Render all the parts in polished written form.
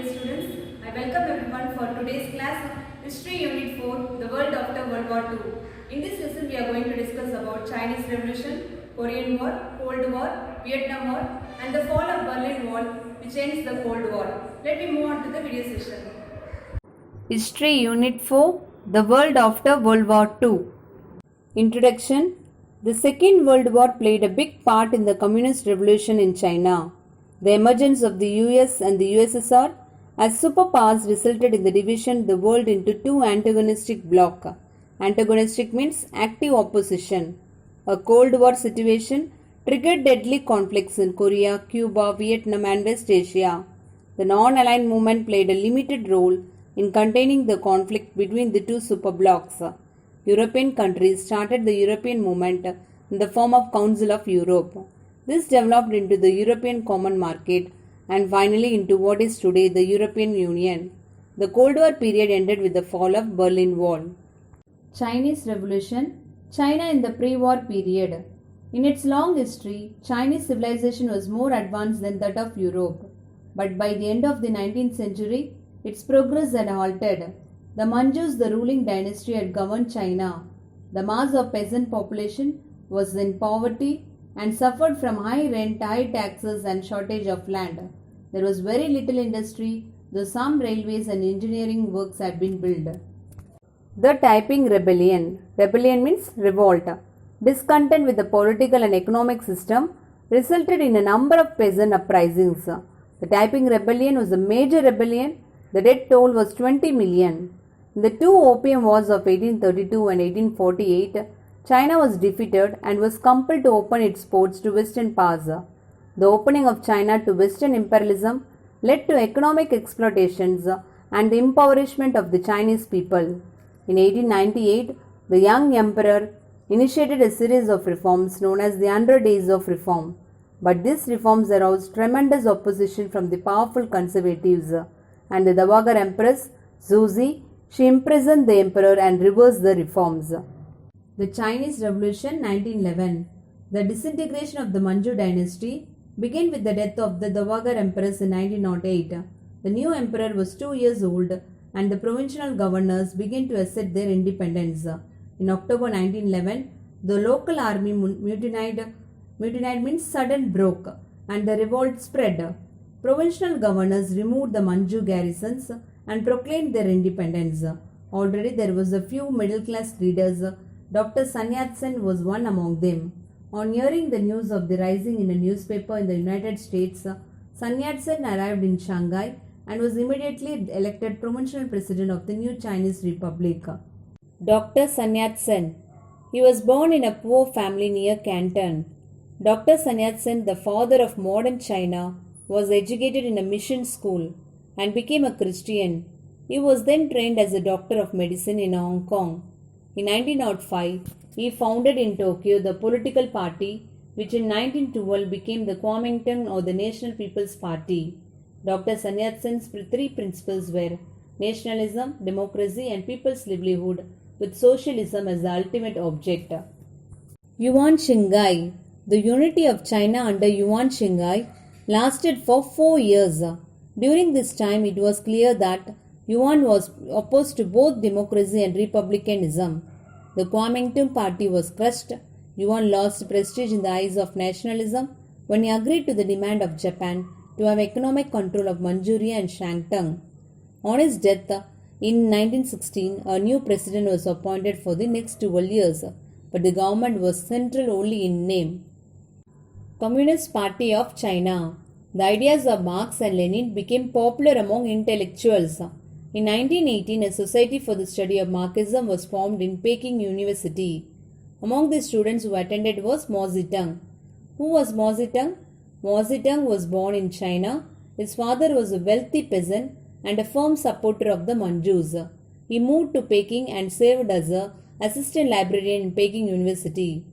dear students. I welcome everyone for today's class, History Unit 4, The World After World War II. In this lesson, we are going to discuss about Chinese Revolution, Korean War, Cold War, Vietnam War, and the fall of Berlin Wall, which ends the Cold War. Let me move on to the video session. History Unit 4, The World After World War II. Introduction. The Second World War played a big part in the Communist Revolution in China. The emergence of the US and the USSR as superpowers resulted in the division of the world into two antagonistic blocs. Antagonistic means active opposition. A Cold War situation triggered deadly conflicts in Korea, Cuba, Vietnam and West Asia. The non-aligned movement played a limited role in containing the conflict between the two superblocs. European countries started the European movement in the form of Council of Europe. This developed into the European Common Market and finally into what is today the European Union. The Cold War period ended with the fall of Berlin Wall. Chinese Revolution, China in the pre-war period. In its long history, Chinese civilization was more advanced than that of Europe. But by the end of the 19th century, its progress had halted. The Manchus, the ruling dynasty, had governed China. The mass of peasant population was in poverty and suffered from high rent, high taxes and shortage of land. There was very little industry, though some railways and engineering works had been built. The Taiping Rebellion. Rebellion means revolt. Discontent with the political and economic system resulted in a number of peasant uprisings. The Taiping Rebellion was a major rebellion. The death toll was 20 million. In the two Opium Wars of 1832 and 1848, China was defeated and was compelled to open its ports to Western powers. The opening of China to Western imperialism led to economic exploitations and the impoverishment of the Chinese people. In 1898, the young emperor initiated a series of reforms known as the 100 Days of Reform. But these reforms aroused tremendous opposition from the powerful conservatives, and the Dowager Empress Zuzi, she imprisoned the emperor and reversed the reforms. The Chinese Revolution 1911. The disintegration of the Manchu dynasty began with the death of the Dowager Empress in 1908. The new emperor was 2 years old and the provincial governors began to assert their independence. In October 1911, the local army mutinied. Mutinied means sudden broke and the revolt spread. Provincial governors removed the Manchu garrisons and proclaimed their independence. Already there was a few middle-class leaders. Dr. Sun Yat-sen was one among them. On hearing the news of the rising in a newspaper in the United States, Sun Yat-sen arrived in Shanghai and was immediately elected provincial president of the new Chinese Republic. Dr. Sun Yat-sen. He was born in a poor family near Canton. Dr. Sun Yat-sen, the father of modern China, was educated in a mission school and became a Christian. He was then trained as a doctor of medicine in Hong Kong. In 1905, he founded in Tokyo the political party which in 1912 became the Kuomintang or the National People's Party. Dr. Sun Yat-sen's three principles were nationalism, democracy and people's livelihood with socialism as the ultimate object. Yuan Shanghai. The unity of China under Yuan Shanghai lasted for 4 years. During this time, it was clear that Yuan was opposed to both democracy and republicanism. The Kuomintang party was crushed. Yuan lost prestige in the eyes of nationalism when he agreed to the demand of Japan to have economic control of Manchuria and Shantung. On his death in 1916, a new president was appointed for the next 12 years, but the government was central only in name. Communist Party of China. The ideas of Marx and Lenin became popular among intellectuals. In 1918, a Society for the Study of Marxism was formed in Peking University. Among the students who attended was Mao Zedong. Who was Mao Zedong? Mao Zedong was born in China. His father was a wealthy peasant and a firm supporter of the Manchus. He moved to Peking and served as an assistant librarian in Peking University.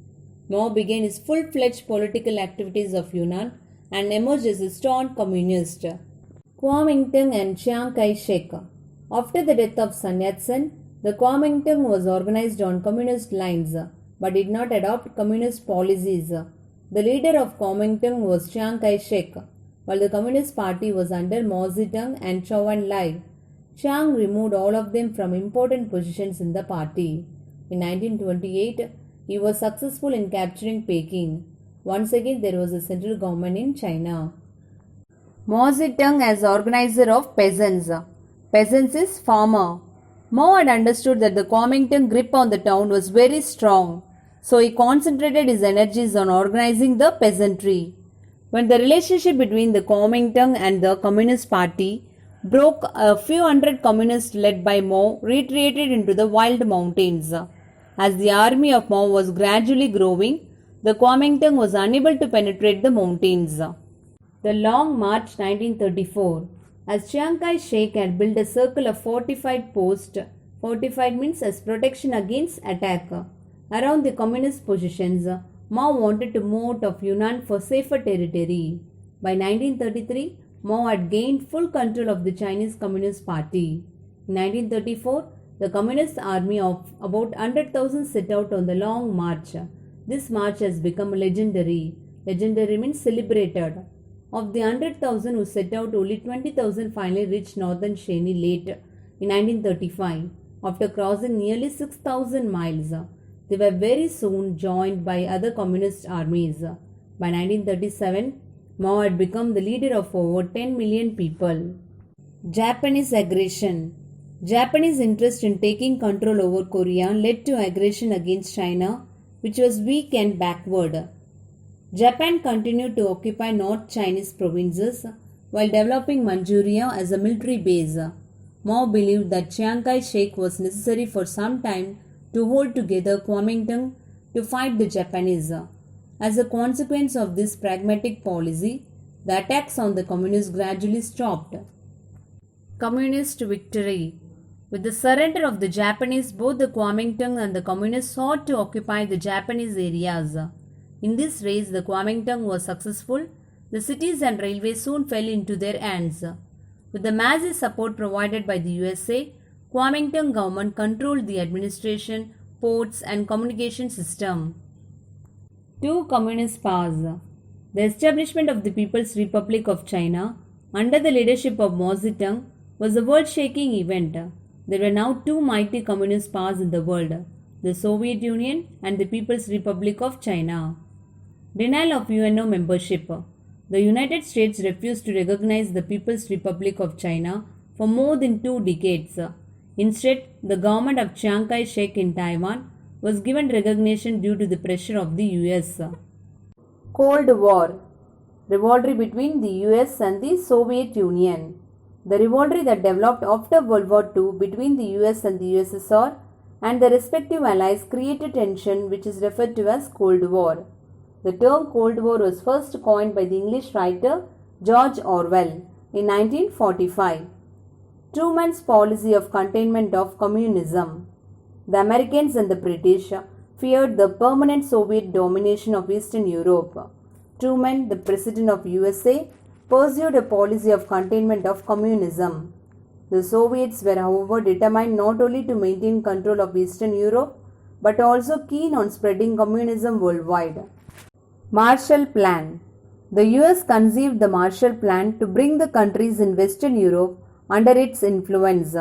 Mao began his full-fledged political activities of Yunnan and emerged as a staunch communist. Kuomintang and Chiang Kai-shek. After the death of Sun Yat-sen, the Kuomintang was organized on communist lines but did not adopt communist policies. The leader of Kuomintang was Chiang Kai-shek. while the Communist Party was under Mao Zedong and Zhou Enlai. Chiang removed all of them from important positions in the party. In 1928, he was successful in capturing Peking. Once again, there was a central government in China. Mao Zedong as organizer of peasants. Peasants is farmer. Mao had understood that the Kuomintang grip on the town was very strong, so he concentrated his energies on organizing the peasantry. When the relationship between the Kuomintang and the Communist Party broke, a few hundred communists led by Mao retreated into the wild mountains. As the army of Mao was gradually growing, the Kuomintang was unable to penetrate the mountains. The Long March 1934. As Chiang Kai-shek had built a circle of fortified posts, fortified means as protection against attack, around the communist positions, Mao wanted to move out of Yunnan for safer territory. By 1933, Mao had gained full control of the Chinese Communist Party. In 1934, the Communist army of about 100,000 set out on the Long March. This march has become legendary. Legendary means celebrated. Of the 100,000 who set out, only 20,000 finally reached northern Shenhe late in 1935, after crossing nearly 6,000 miles. They were very soon joined by other communist armies. By 1937, Mao had become the leader of over 10 million people. Japanese aggression. Japanese interest in taking control over Korea led to aggression against China, which was weak and backward. Japan continued to occupy North Chinese provinces while developing Manchuria as a military base. Mao believed that Chiang Kai-shek was necessary for some time to hold together Kuomintang to fight the Japanese. As a consequence of this pragmatic policy, the attacks on the communists gradually stopped. Communist victory. With the surrender of the Japanese, both the Kuomintang and the communists sought to occupy the Japanese areas. In this race, the Kuomintang was successful. The cities and railways soon fell into their hands. With the massive support provided by the USA, Kuomintang government controlled the administration, ports and communication system. Two communist powers. The establishment of the People's Republic of China under the leadership of Mao Zedong was a world-shaking event. There were now two mighty communist powers in the world, the Soviet Union and the People's Republic of China. Denial of UNO membership. The United States refused to recognize the People's Republic of China for more than 2 decades. Instead, the government of Chiang Kai-shek in Taiwan was given recognition due to the pressure of the US. Cold War. Rivalry between the US and the Soviet Union. The rivalry that developed after World War II between the US and the USSR and their respective allies created tension which is referred to as Cold War. The term Cold War was first coined by the English writer George Orwell in 1945. Truman's policy of containment of communism. The Americans and the British feared the permanent Soviet domination of Eastern Europe. Truman, the President of USA, pursued a policy of containment of communism. The Soviets were, however, determined not only to maintain control of Eastern Europe, but also keen on spreading communism worldwide. Marshall Plan. The US conceived the Marshall Plan to bring the countries in Western Europe under its influence.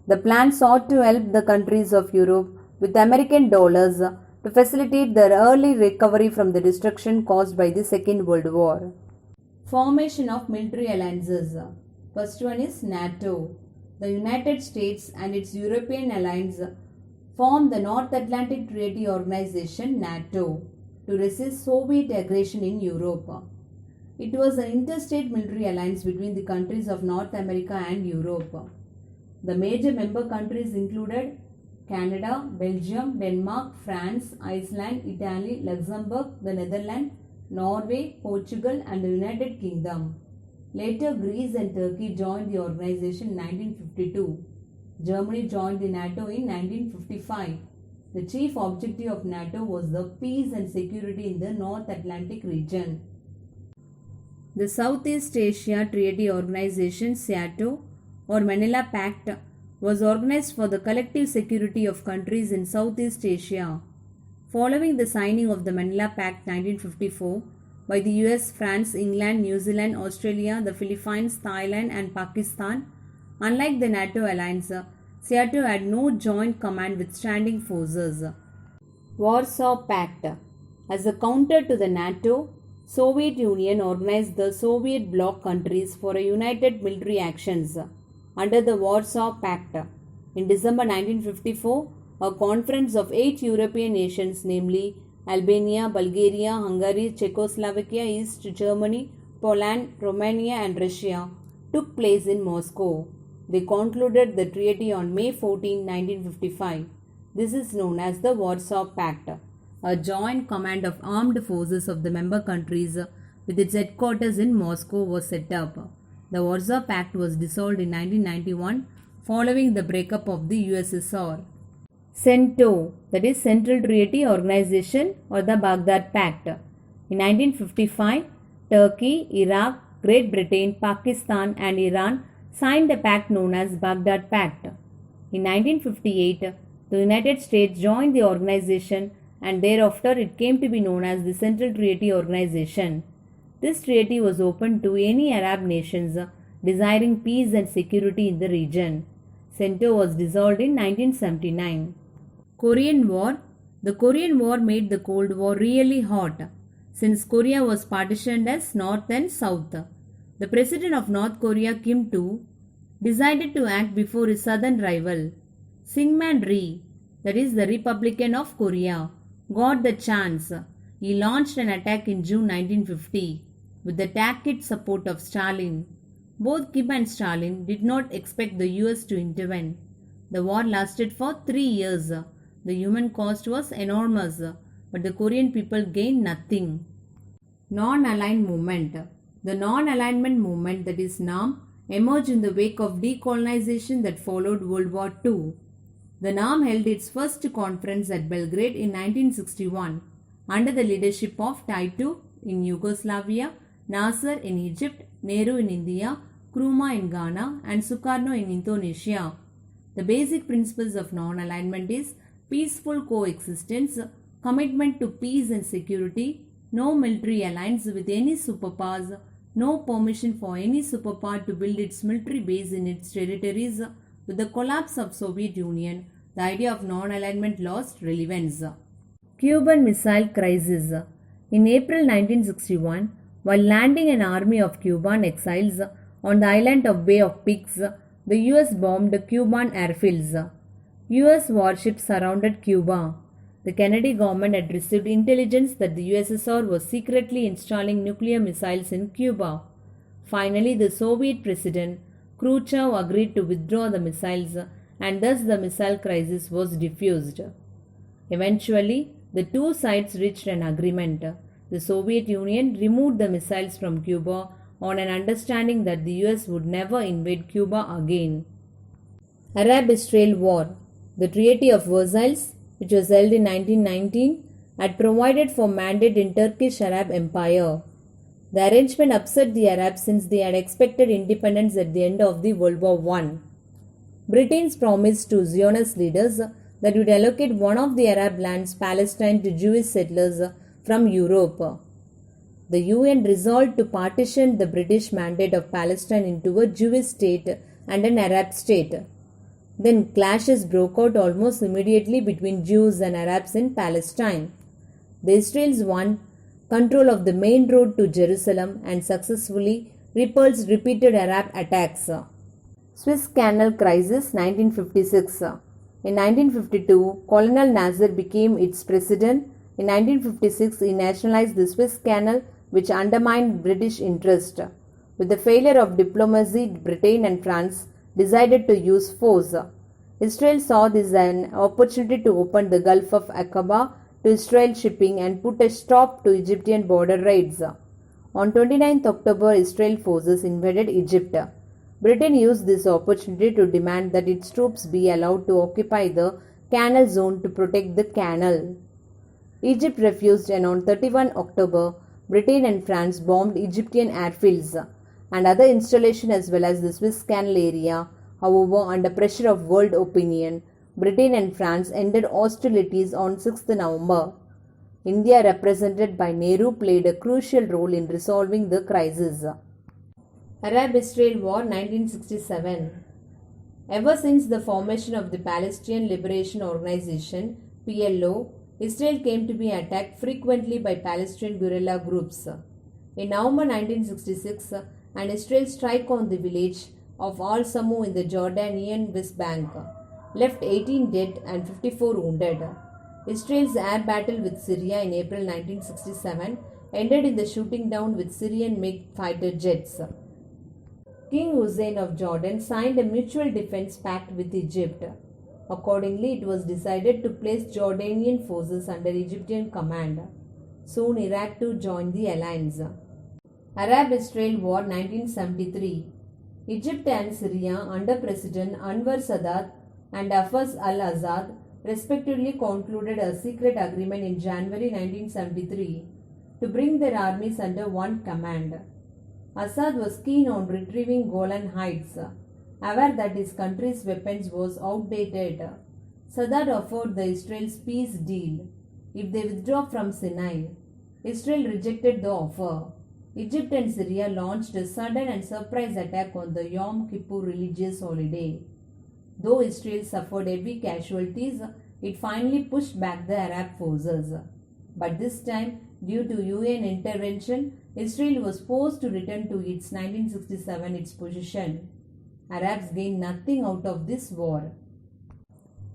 The plan sought to help the countries of Europe with American dollars to facilitate their early recovery from the destruction caused by the Second World War. Formation of military alliances. First one is NATO. The United States and its European alliance formed the North Atlantic Treaty Organization NATO to resist Soviet aggression in Europe. It was an interstate military alliance between the countries of North America and Europe. The major member countries included Canada, Belgium, Denmark, France, Iceland, Italy, Luxembourg, the Netherlands, Norway, Portugal and the United Kingdom. Later, Greece and Turkey joined the organization in 1952. Germany joined the NATO in 1955. The chief objective of NATO was the peace and security in the North Atlantic region. The Southeast Asia Treaty Organization (SEATO) or Manila Pact was organized for the collective security of countries in Southeast Asia. Following the signing of the Manila Pact 1954, by the US, France, England, New Zealand, Australia, the Philippines, Thailand, and Pakistan. Unlike the NATO alliance, SEATO had no joint command with standing forces. Warsaw Pact. As a counter to the NATO, Soviet Union organized the Soviet bloc countries for a united military actions under the Warsaw Pact. In December 1954, a conference of 8 European nations, namely Albania, Bulgaria, Hungary, Czechoslovakia, East Germany, Poland, Romania, and Russia, took place in Moscow. They concluded the treaty on May 14, 1955. This is known as the Warsaw Pact. A joint command of armed forces of the member countries with its headquarters in Moscow was set up. The Warsaw Pact was dissolved in 1991 following the breakup of the USSR. CENTO, that is Central Treaty Organization or the Baghdad Pact. In 1955, Turkey, Iraq, Great Britain, Pakistan and Iran signed a pact known as Baghdad Pact. In 1958, the United States joined the organization and thereafter it came to be known as the Central Treaty Organization. This treaty was open to any Arab nations desiring peace and security in the region. CENTO was dissolved in 1979. Korean War. The Korean War made the Cold War really hot, since Korea was partitioned as North and South. The president of North Korea, Kim Il-sung, decided to act before his southern rival. Syngman Rhee, that is the Republican of Korea, got the chance. He launched an attack in June 1950 with the tacit support of Stalin. Both Kim and Stalin did not expect the US to intervene. The war lasted for 3 years. The human cost was enormous, but the Korean people gained nothing. Non-aligned movement. The non-alignment movement, that is NAM, emerged in the wake of decolonization that followed World War II. The NAM held its first conference at Belgrade in 1961 under the leadership of Tito in Yugoslavia, Nasser in Egypt, Nehru in India, Nkrumah in Ghana, and Sukarno in Indonesia. The basic principles of non-alignment is peaceful coexistence, commitment to peace and security, no military alliance with any superpowers, no permission for any superpower to build its military base in its territories. With the collapse of Soviet Union, the idea of non-alignment lost relevance. Cuban Missile Crisis. In April 1961, while landing an army of Cuban exiles on the island of Bay of Pigs, the US bombed Cuban airfields. US warships surrounded Cuba. The Kennedy government had received intelligence that the USSR was secretly installing nuclear missiles in Cuba. Finally, the Soviet president Khrushchev agreed to withdraw the missiles, and thus the missile crisis was diffused. Eventually, the two sides reached an agreement. The Soviet Union removed the missiles from Cuba on an understanding that the US would never invade Cuba again. Arab-Israel War. The Treaty of Versailles, which was held in 1919, had provided for mandate in Turkish Arab Empire. The arrangement upset the Arabs since they had expected independence at the end of the World War I. Britain's promise to Zionist leaders that it would allocate one of the Arab lands, Palestine, to Jewish settlers from Europe. The UN resolved to partition the British mandate of Palestine into a Jewish state and an Arab state. Then clashes broke out almost immediately between Jews and Arabs in Palestine. The Israelis won control of the main road to Jerusalem and successfully repulsed repeated Arab attacks. Suez Canal Crisis 1956. In 1952, Colonel Nasser became its president. In 1956, he nationalized the Suez Canal, which undermined British interest. With the failure of diplomacy, Britain and France decided to use force. Israel saw this as an opportunity to open the Gulf of Aqaba to Israel shipping and put a stop to Egyptian border raids. On 29 October, Israel forces invaded Egypt. Britain used this opportunity to demand that its troops be allowed to occupy the canal zone to protect the canal. Egypt refused, and on 31 October, Britain and France bombed Egyptian airfields and other installations as well as the Suez Canal area. However, under pressure of world opinion, Britain and France ended hostilities on 6 November. India, represented by Nehru, played a crucial role in resolving the crisis. Arab-Israel War 1967. Ever since the formation of the Palestinian Liberation Organization (PLO), Israel came to be attacked frequently by Palestinian guerrilla groups. In November 1966, an Israeli strike on the village of Al Samu in the Jordanian West Bank left 18 dead and 54 wounded. Israel's air battle with Syria in April 1967 ended in the shooting down with Syrian MiG fighter jets. King Hussein of Jordan signed a mutual defense pact with Egypt. Accordingly, it was decided to place Jordanian forces under Egyptian command. Soon Iraq too joined the alliance. Arab-Israel War 1973. Egypt and Syria under President Anwar Sadat and Hafez al-Assad respectively concluded a secret agreement in January 1973 to bring their armies under one command. Assad was keen on retrieving Golan Heights, aware that his country's weapons was outdated. Sadat offered the Israel's peace deal if they withdraw from Sinai. Israel rejected the offer. Egypt and Syria launched a sudden and surprise attack on the Yom Kippur religious holiday. Though Israel suffered heavy casualties, it finally pushed back the Arab forces. But this time, due to UN intervention, Israel was forced to return to its 1967 position. Arabs gained nothing out of this war.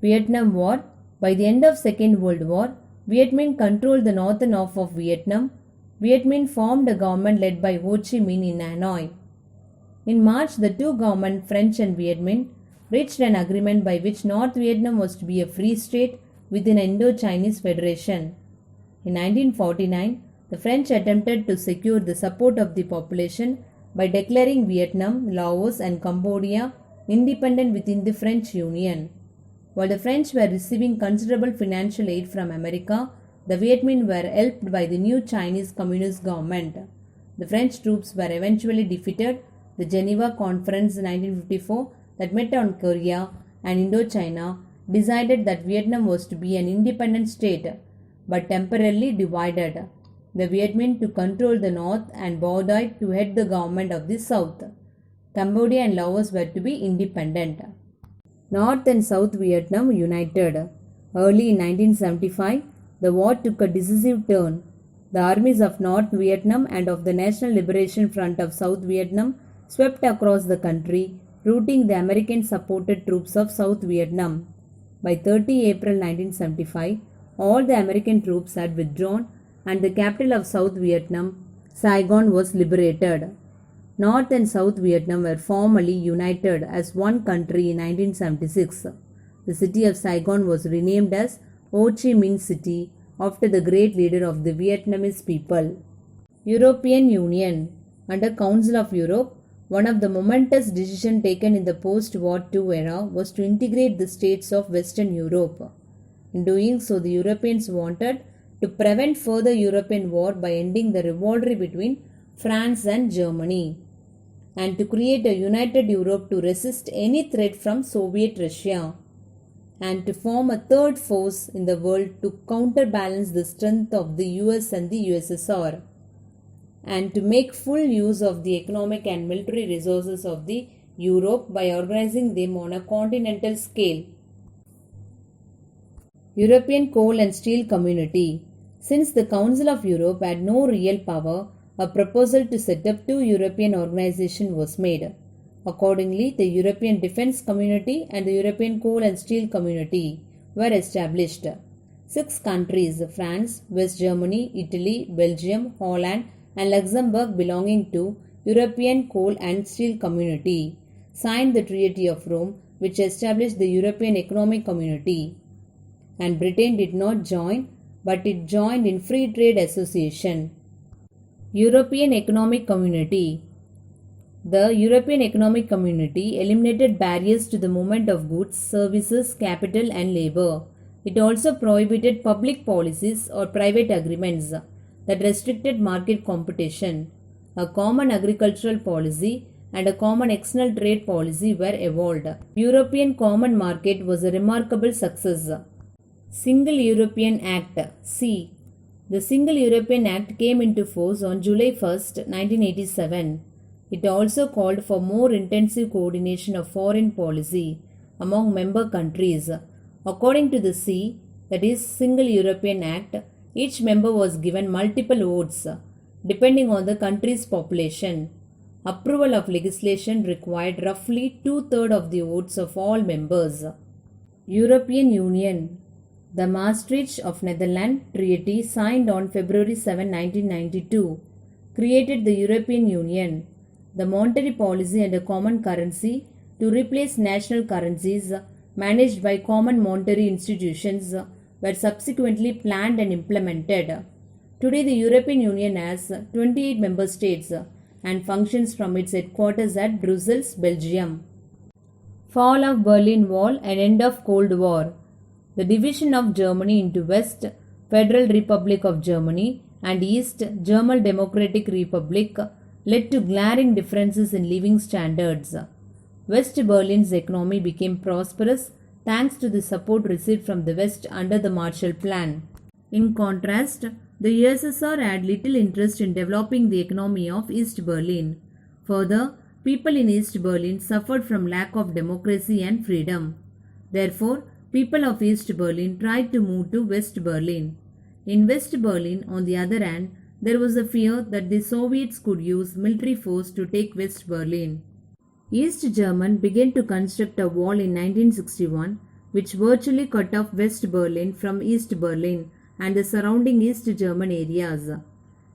Vietnam War. By the end of Second World War, Viet Minh controlled the northern half of Vietnam. Viet Minh formed a government led by Ho Chi Minh in Hanoi. In March, the two governments, French and Viet Minh, reached an agreement by which North Vietnam was to be a free state within an Indo-Chinese Federation. In 1949, the French attempted to secure the support of the population by declaring Vietnam, Laos and Cambodia independent within the French Union. While the French were receiving considerable financial aid from America, the Viet Minh were helped by the new Chinese Communist government. The French troops were eventually defeated. The Geneva Conference in 1954 that met on Korea and Indochina decided that Vietnam was to be an independent state but temporarily divided. The Viet Minh to control the north and Bo Doi to head the government of the south. Cambodia and Laos were to be independent. North and South Vietnam united. Early in 1975, the war took a decisive turn. The armies of North Vietnam and of the National Liberation Front of South Vietnam swept across the country, routing the American-supported troops of South Vietnam. By 30 April 1975, all the American troops had withdrawn and the capital of South Vietnam, Saigon, was liberated. North and South Vietnam were formally united as one country in 1976. The city of Saigon was renamed as Ho Chi Minh City after the great leader of the Vietnamese people. European Union. Under Council of Europe, one of the momentous decisions taken in the post-War II era was to integrate the states of Western Europe. In doing so, the Europeans wanted to prevent further European war by ending the rivalry between France and Germany, and to create a united Europe to resist any threat from Soviet Russia, and to form a third force in the world to counterbalance the strength of the US and the USSR, and to make full use of the economic and military resources of the Europe by organizing them on a continental scale. European Coal and Steel Community. Since the Council of Europe had no real power, a proposal to set up two European organizations was made. Accordingly, the European Defence Community and the European Coal and Steel Community were established. 6 countries, France, West Germany, Italy, Belgium, Holland and Luxembourg belonging to European Coal and Steel Community, signed the Treaty of Rome, which established the European Economic Community. And Britain did not join, but it joined in Free Trade Association. European Economic Community. The European Economic Community eliminated barriers to the movement of goods, services, capital and labour. It also prohibited public policies or private agreements that restricted market competition. A common agricultural policy and a common external trade policy were evolved. European Common Market was a remarkable success. Single European Act C. The Single European Act came into force on July 1st, 1987. It also called for more intensive coordination of foreign policy among member countries. According to the C, that is Single European Act, each member was given multiple votes depending on the country's population. Approval of legislation required roughly two-thirds of the votes of all members. European Union. The Maastricht of Netherlands Treaty, signed on February 7, 1992, created the European Union. The monetary policy and a common currency to replace national currencies managed by common monetary institutions were subsequently planned and implemented. Today, the European Union has 28 member states and functions from its headquarters at Brussels, Belgium. Fall of Berlin Wall and end of Cold War. The division of Germany into West, Federal Republic of Germany, and East, German Democratic Republic, led to glaring differences in living standards. West Berlin's economy became prosperous thanks to the support received from the West under the Marshall Plan. In contrast, the USSR had little interest in developing the economy of East Berlin. Further, people in East Berlin suffered from lack of democracy and freedom. Therefore, people of East Berlin tried to move to West Berlin. In West Berlin, on the other hand, there was a fear that the Soviets could use military force to take West Berlin. East Germany began to construct a wall in 1961 which virtually cut off West Berlin from East Berlin and the surrounding East German areas.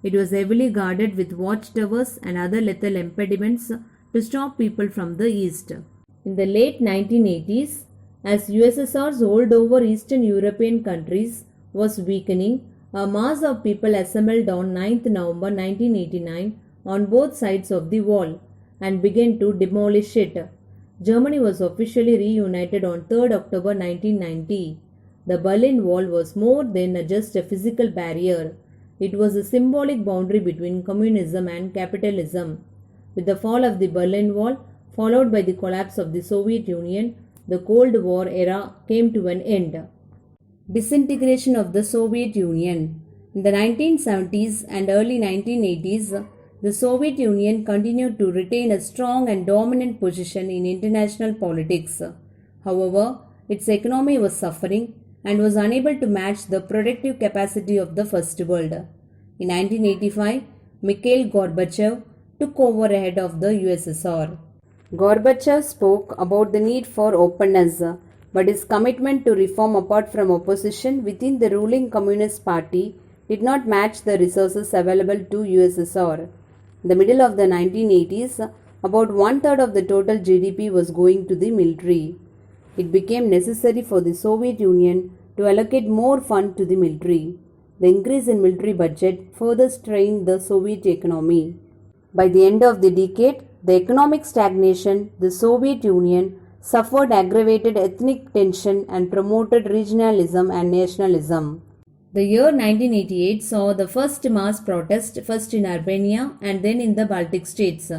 It was heavily guarded with watchtowers and other lethal impediments to stop people from the east. In the late 1980s, as USSR's hold over Eastern European countries was weakening, a mass of people assembled on 9th November 1989 on both sides of the wall and began to demolish it. Germany was officially reunited on 3rd October 1990. The Berlin Wall was more than just a physical barrier. It was a symbolic boundary between communism and capitalism. With the fall of the Berlin Wall, followed by the collapse of the Soviet Union, the Cold War era came to an end. Disintegration of the Soviet Union. In the 1970s and early 1980s, the Soviet Union continued to retain a strong and dominant position in international politics. However, its economy was suffering and was unable to match the productive capacity of the First World. In 1985, Mikhail Gorbachev took over head of the USSR. Gorbachev spoke about the need for openness, but his commitment to reform apart from opposition within the ruling Communist Party did not match the resources available to USSR. In the middle of the 1980s, about one-third of the total GDP was going to the military. It became necessary for the Soviet Union to allocate more funds to the military. The increase in military budget further strained the Soviet economy. By the end of the decade, the economic stagnation, the Soviet Union suffered aggravated ethnic tension and promoted regionalism and nationalism. The year 1988 saw the first mass protest, first in Albania and then in the Baltic states.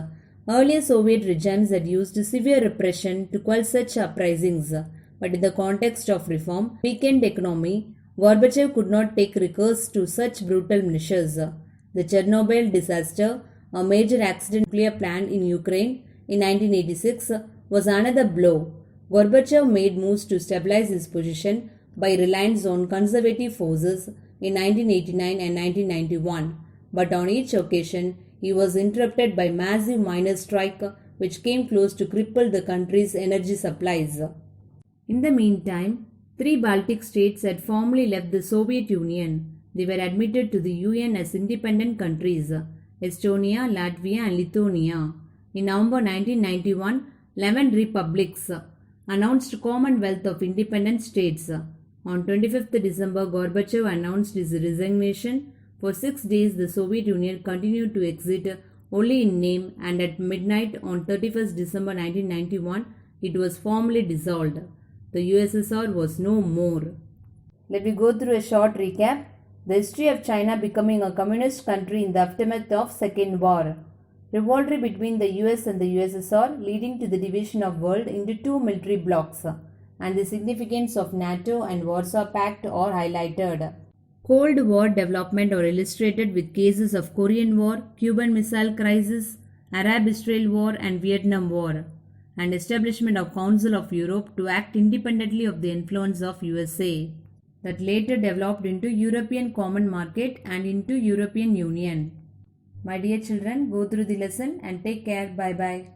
Earlier Soviet regimes had used severe repression to quell such uprisings, but in the context of reform, weakened economy, Gorbachev could not take recourse to such brutal measures. The Chernobyl disaster, a major accident nuclear plant in Ukraine in 1986, was another blow. Gorbachev made moves to stabilize his position by reliance on conservative forces in 1989 and 1991, but on each occasion he was interrupted by massive miners' strike which came close to cripple the country's energy supplies. In the meantime, 3 Baltic states had formally left the Soviet Union. They were admitted to the UN as independent countries: Estonia, Latvia and Lithuania. In November 1991, 11 republics announced Commonwealth of Independent States. On 25th December, Gorbachev announced his resignation. For 6 days, the Soviet Union continued to exist only in name, and at midnight on 31st December 1991, it was formally dissolved. The USSR was no more. Let me go through a short recap. The history of China becoming a communist country in the aftermath of Second War. Rivalry between the US and the USSR leading to the division of world into 2 military blocs, and the significance of NATO and Warsaw Pact are highlighted. Cold War development are illustrated with cases of Korean War, Cuban Missile Crisis, Arab-Israel War and Vietnam War, and establishment of Council of Europe to act independently of the influence of USA, that later developed into European Common Market and into European Union. My dear children, go through the lesson and take care. Bye bye.